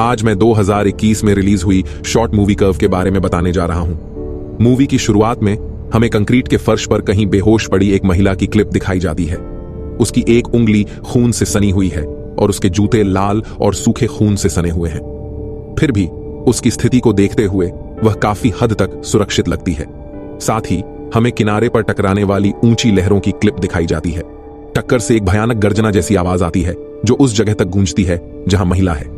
आज मैं 2021 में रिलीज हुई शॉर्ट मूवी कर्व के बारे में बताने जा रहा हूं। मूवी की शुरुआत में हमें कंक्रीट के फर्श पर कहीं बेहोश पड़ी एक महिला की क्लिप दिखाई जाती है। उसकी एक उंगली खून से सनी हुई है और उसके जूते लाल और सूखे खून से सने हुए हैं। फिर भी उसकी स्थिति को देखते हुए वह काफी हद तक सुरक्षित लगती है। साथ ही हमें किनारे पर टकराने वाली ऊंची लहरों की क्लिप दिखाई जाती है। टक्कर से एक भयानक गर्जना जैसी आवाज आती है जो उस जगह तक गूंजती है जहां महिला है।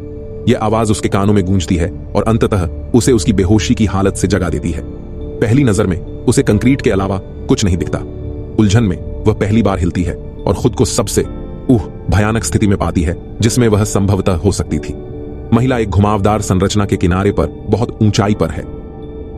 यह आवाज उसके कानों में गूंजती है और अंततः उसे उसकी बेहोशी की हालत से जगा देती है। पहली नजर में उसे कंक्रीट के अलावा कुछ नहीं दिखता। उलझन में वह पहली बार हिलती है और खुद को सबसे भयानक स्थिति में पाती है जिसमें वह संभवतः हो सकती थी। महिला एक घुमावदार संरचना के किनारे पर बहुत ऊंचाई पर है।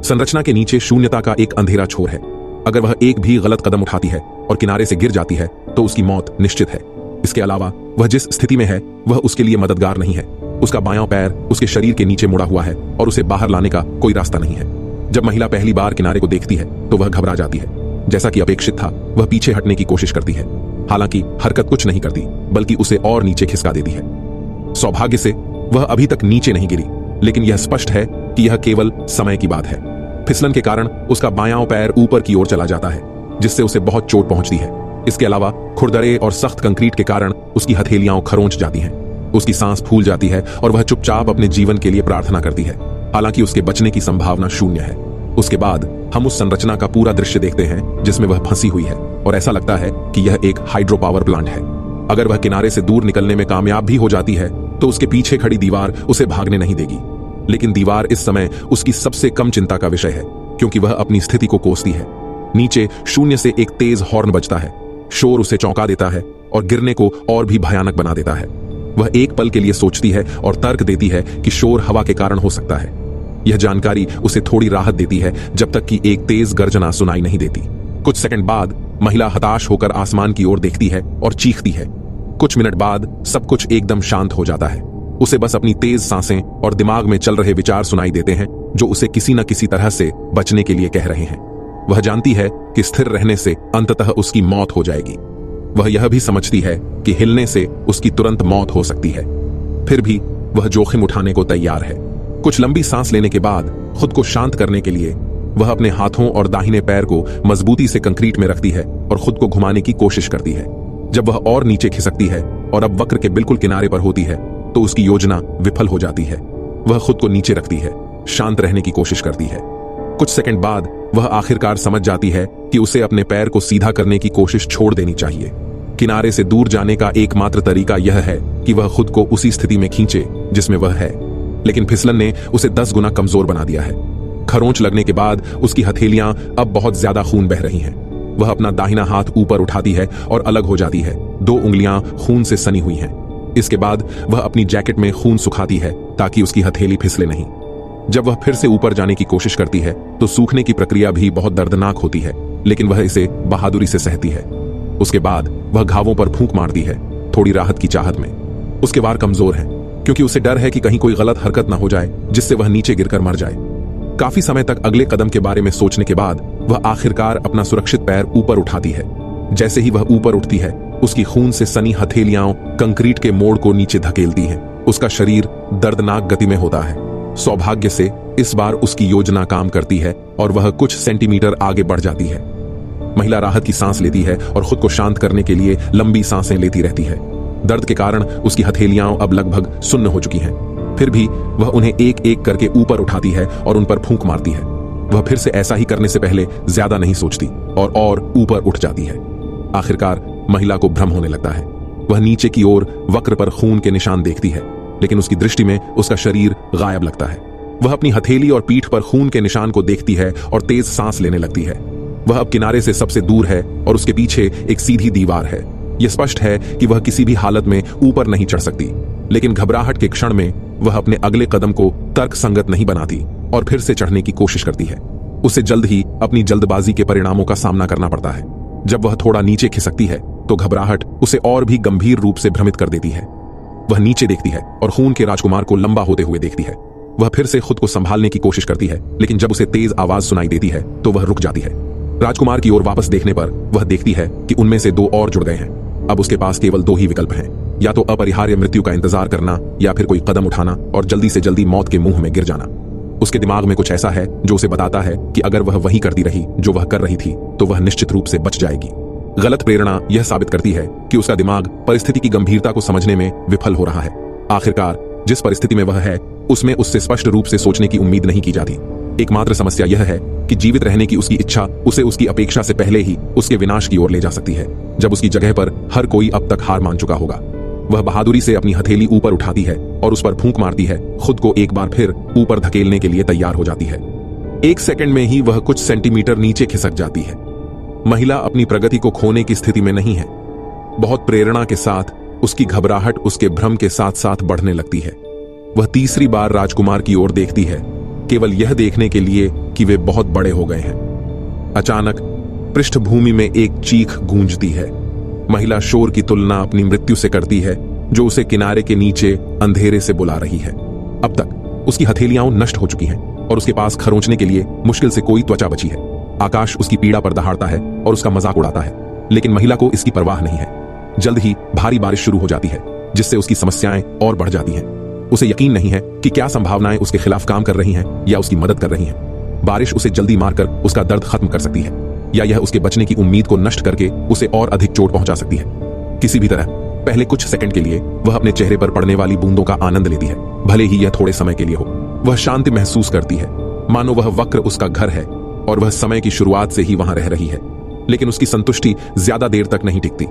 संरचना के नीचे शून्यता का एक अंधेरा छोर है। अगर वह एक भी गलत कदम उठाती है और किनारे से गिर जाती है तो उसकी मौत निश्चित है। इसके अलावा वह जिस स्थिति में है वह उसके लिए मददगार नहीं है। उसका बायां पैर उसके शरीर के नीचे मुड़ा हुआ है और उसे बाहर लाने का कोई रास्ता नहीं है। जब महिला पहली बार किनारे को देखती है तो वह घबरा जाती है। जैसा कि अपेक्षित था, वह पीछे हटने की कोशिश करती है। हालांकि हरकत कुछ नहीं करती बल्कि उसे और नीचे खिसका देती है। सौभाग्य से वह अभी तक नीचे नहीं गिरी, लेकिन यह स्पष्ट है कि यह केवल समय की बात है। फिसलन के कारण उसका बायां पैर ऊपर की ओर चला जाता है जिससे उसे बहुत चोट पहुंचती है। इसके अलावा खुरदरे और सख्त कंक्रीट के कारण उसकी हथेलियां खरोंच जाती हैं। उसकी सांस फूल जाती है और वह चुपचाप अपने जीवन के लिए प्रार्थना करती है। हालांकि उसके बचने की संभावना शून्य है। उसके बाद हम उस संरचना का पूरा दृश्य देखते हैं जिसमें वह फंसी हुई है और ऐसा लगता है कि यह एक हाइड्रो पावर प्लांट है। अगर वह किनारे से दूर निकलने में कामयाब भी हो जाती है तो उसके पीछे खड़ी दीवार उसे भागने नहीं देगी। लेकिन दीवार इस समय उसकी सबसे कम चिंता का विषय है क्योंकि वह अपनी स्थिति को कोसती है। नीचे शून्य से एक तेज हॉर्न बजता है। शोर उसे चौंका देता है और गिरने को और भी भयानक बना देता है। वह एक पल के लिए सोचती है और तर्क देती है कि शोर हवा के कारण हो सकता है। यह जानकारी उसे थोड़ी राहत देती है जब तक कि एक तेज गर्जना सुनाई नहीं देती। कुछ सेकंड बाद महिला हताश होकर आसमान की ओर देखती है और चीखती है। कुछ मिनट बाद सब कुछ एकदम शांत हो जाता है। उसे बस अपनी तेज सांसें और दिमाग में चल रहे विचार सुनाई देते हैं जो उसे किसी न किसी तरह से बचने के लिए कह रहे हैं। वह जानती है कि स्थिर रहने से अंततः उसकी मौत हो जाएगी। वह यह भी समझती है कि हिलने से उसकी तुरंत मौत हो सकती है। फिर भी वह जोखिम उठाने को तैयार है। कुछ लंबी सांस लेने के बाद खुद को शांत करने के लिए वह अपने हाथों और दाहिने पैर को मजबूती से कंक्रीट में रखती है और खुद को घुमाने की कोशिश करती है। जब वह और नीचे खिसकती है और अब वक्र के बिल्कुल किनारे पर होती है तो उसकी योजना विफल हो जाती है। वह खुद को नीचे रखती है, शांत रहने की कोशिश करती है। कुछ सेकंड बाद वह आखिरकार समझ जाती है कि उसे अपने पैर को सीधा करने की कोशिश छोड़ देनी चाहिए। किनारे से दूर जाने का एकमात्र तरीका यह है कि वह खुद को उसी स्थिति में खींचे जिसमें वह है। लेकिन फिसलन ने उसे 10 गुना कमजोर बना दिया है। खरोंच लगने के बाद उसकी हथेलियां अब बहुत ज्यादा खून बह रही हैं। वह अपना दाहिना हाथ ऊपर उठाती है और अलग हो जाती है। 2 उंगलियां खून से सनी हुई हैं। इसके बाद वह अपनी जैकेट में खून सुखाती है ताकि उसकी हथेली फिसले नहीं। जब वह फिर से ऊपर जाने की कोशिश करती है तो सूखने की प्रक्रिया भी बहुत दर्दनाक होती है, लेकिन वह इसे बहादुरी से सहती है। उसके बाद वह घावों पर फूंक मारती है, थोड़ी राहत की चाहत में। उसके वार कमजोर हैं क्योंकि उसे डर है कि कहीं कोई गलत हरकत न हो जाए जिससे वह नीचे गिरकर मर जाए। काफी समय तक अगले कदम के बारे में सोचने के बाद वह आखिरकार अपना सुरक्षित पैर ऊपर उठाती है। जैसे ही वह ऊपर उठती है उसकी खून से सनी हथेलियां कंक्रीट के मोड़ को नीचे धकेलती हैं। उसका शरीर दर्दनाक गति में होता है। सौभाग्य से इस बार उसकी योजना काम करती है और वह कुछ सेंटीमीटर आगे बढ़ जाती है। महिला राहत की सांस लेती है और खुद को शांत करने के लिए लंबी सांसें लेती रहती है। दर्द के कारण उसकी हथेलियां अब लगभग सुन्न हो चुकी हैं। फिर भी वह उन्हें एक एक करके ऊपर उठाती है और उन पर फूंक मारती है। वह फिर से ऐसा ही करने से पहले ज्यादा नहीं सोचती और ऊपर उठ जाती है। आखिरकार महिला को भ्रम होने लगता है। वह नीचे की ओर वक्र पर खून के निशान देखती है, लेकिन उसकी दृष्टि में उसका शरीर गायब लगता है। वह अपनी हथेली और पीठ पर खून के निशान को देखती है और तेज सांस लेने लगती है। वह अब किनारे से सबसे दूर है और उसके पीछे एक सीधी दीवार है। यह स्पष्ट है कि वह किसी भी हालत में ऊपर नहीं चढ़ सकती, लेकिन घबराहट के क्षण में वह अपने अगले कदम को तर्कसंगत नहीं बनाती और फिर से चढ़ने की कोशिश करती है। उसे जल्द ही अपनी जल्दबाजी के परिणामों का सामना करना पड़ता है। जब वह थोड़ा नीचे खिसकती है तो घबराहट उसे और भी गंभीर रूप से भ्रमित कर देती है। वह नीचे देखती है और खून के राजकुमार को लंबा होते हुए देखती है। वह फिर से खुद को संभालने की कोशिश करती है, लेकिन जब उसे तेज आवाज सुनाई देती है तो वह रुक जाती है। राजकुमार की ओर वापस देखने पर वह देखती है कि उनमें से 2 और जुड़ गए हैं। अब उसके पास केवल 2 ही विकल्प हैं, या तो अपरिहार्य मृत्यु का इंतजार करना या फिर कोई कदम उठाना और जल्दी से जल्दी मौत के मुंह में गिर जाना। उसके दिमाग में कुछ ऐसा है जो उसे बताता है कि अगर वह वही करती रही जो वह कर रही थी तो वह निश्चित रूप से बच जाएगी। गलत प्रेरणा यह साबित करती है कि उसका दिमाग परिस्थिति की गंभीरता को समझने में विफल हो रहा है। आखिरकार जिस परिस्थिति में वह है उसमें उससे स्पष्ट रूप से सोचने की उम्मीद नहीं की जाती। एकमात्र समस्या यह है कि जीवित रहने की उसकी इच्छा उसे उसकी अपेक्षा से पहले ही उसके विनाश की ओर ले जा सकती है, जब उसकी जगह पर हर कोई अब तक हार मान चुका होगा। वह बहादुरी से अपनी हथेली ऊपर उठाती है और उस पर फूंक मारती है, खुद को एक बार फिर ऊपर धकेलने के लिए तैयार हो जाती है। एक सेकंड में ही वह कुछ सेंटीमीटर नीचे खिसक जाती है। महिला अपनी प्रगति को खोने की स्थिति में नहीं है। बहुत प्रेरणा के साथ उसकी घबराहट उसके भ्रम के साथ साथ बढ़ने लगती है। वह तीसरी बार राजकुमार की ओर देखती है, केवल यह देखने के लिए कि वे बहुत बड़े हो गए हैं। अचानक पृष्ठभूमि में एक चीख गूंजती है। महिला शोर की तुलना अपनी मृत्यु से करती है, जो उसे किनारे के नीचे अंधेरे से बुला रही है। अब तक उसकी हथेलियां नष्ट हो चुकी हैं और उसके पास खरोंचने के लिए मुश्किल से कोई त्वचा बची है। आकाश उसकी पीड़ा पर दहाड़ता है और उसका मजाक उड़ाता है, लेकिन महिला को इसकी परवाह नहीं है। जल्द ही भारी बारिश शुरू हो जाती है, जिससे उसकी समस्याएं और बढ़ जाती हैं। उसे यकीन नहीं है कि क्या संभावनाएं उसके खिलाफ काम कर रही हैं या उसकी मदद कर रही हैं। बारिश उसे जल्दी मारकर उसका दर्द खत्म कर सकती है, या यह उसके बचने की उम्मीद को नष्ट करके उसे और अधिक चोट पहुंचा सकती है। किसी भी तरह पहले कुछ सेकंड के लिए वह अपने चेहरे पर पड़ने वाली बूंदों का आनंद लेती है, भले ही यह थोड़े समय के लिए हो। वह शांति महसूस करती है, मानो वह वक्र उसका घर है और वह समय की शुरुआत से ही वहां रह रही है। लेकिन उसकी संतुष्टि ज्यादा देर तक नहीं टिकती।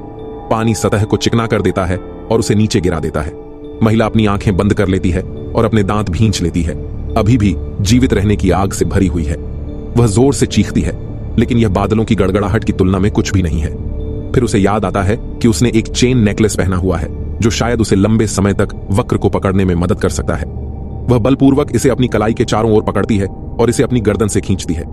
पानी सतह को चिकना कर देता है और उसे नीचे गिरा देता है। महिला अपनी आंखें बंद कर लेती है और अपने दांत भींच लेती है। अभी भी जीवित रहने की आग से भरी हुई है। वह जोर से चीखती है, लेकिन यह बादलों की गड़गड़ाहट की तुलना में कुछ भी नहीं है। फिर उसे याद आता है कि उसने एक चेन नेकलेस पहना हुआ है, जो शायद उसे लंबे समय तक वक्र को पकड़ने में मदद कर सकता है। वह बलपूर्वक इसे अपनी कलाई के चारों ओर पकड़ती है और इसे अपनी गर्दन से खींचती है।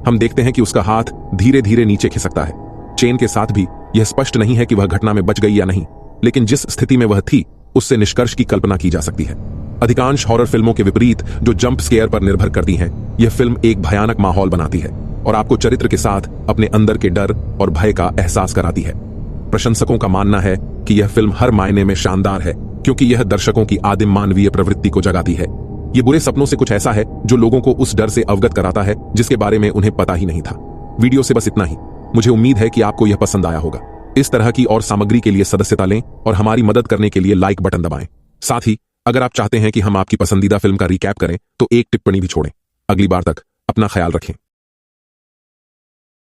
हम देखते हैं कि उसका हाथ धीरे धीरे नीचे खिसकता है। चेन के साथ भी यह स्पष्ट नहीं है कि वह घटना में बच गई या नहीं, लेकिन जिस स्थिति में वह थी उससे निष्कर्ष की कल्पना की जा सकती है। अधिकांश हॉरर फिल्मों के विपरीत जो जंप स्केयर पर निर्भर करती हैं, यह फिल्म एक भयानक माहौल बनाती है और आपको चरित्र के साथ अपने अंदर के डर और भय का एहसास कराती है। प्रशंसकों का मानना है कि यह फिल्म हर मायने में शानदार है, क्योंकि यह दर्शकों की आदिम मानवीय प्रवृत्ति को जगाती है। ये बुरे सपनों से कुछ ऐसा है जो लोगों को उस डर से अवगत कराता है जिसके बारे में उन्हें पता ही नहीं था। वीडियो से बस इतना ही। मुझे उम्मीद है कि आपको यह पसंद आया होगा। इस तरह की और सामग्री के लिए सदस्यता लें और हमारी मदद करने के लिए लाइक बटन दबाएं। साथ ही अगर आप चाहते हैं कि हम आपकी पसंदीदा फिल्म का रिकैप करें तो एक टिप्पणी भी छोड़ें। अगली बार तक अपना ख्याल रखें।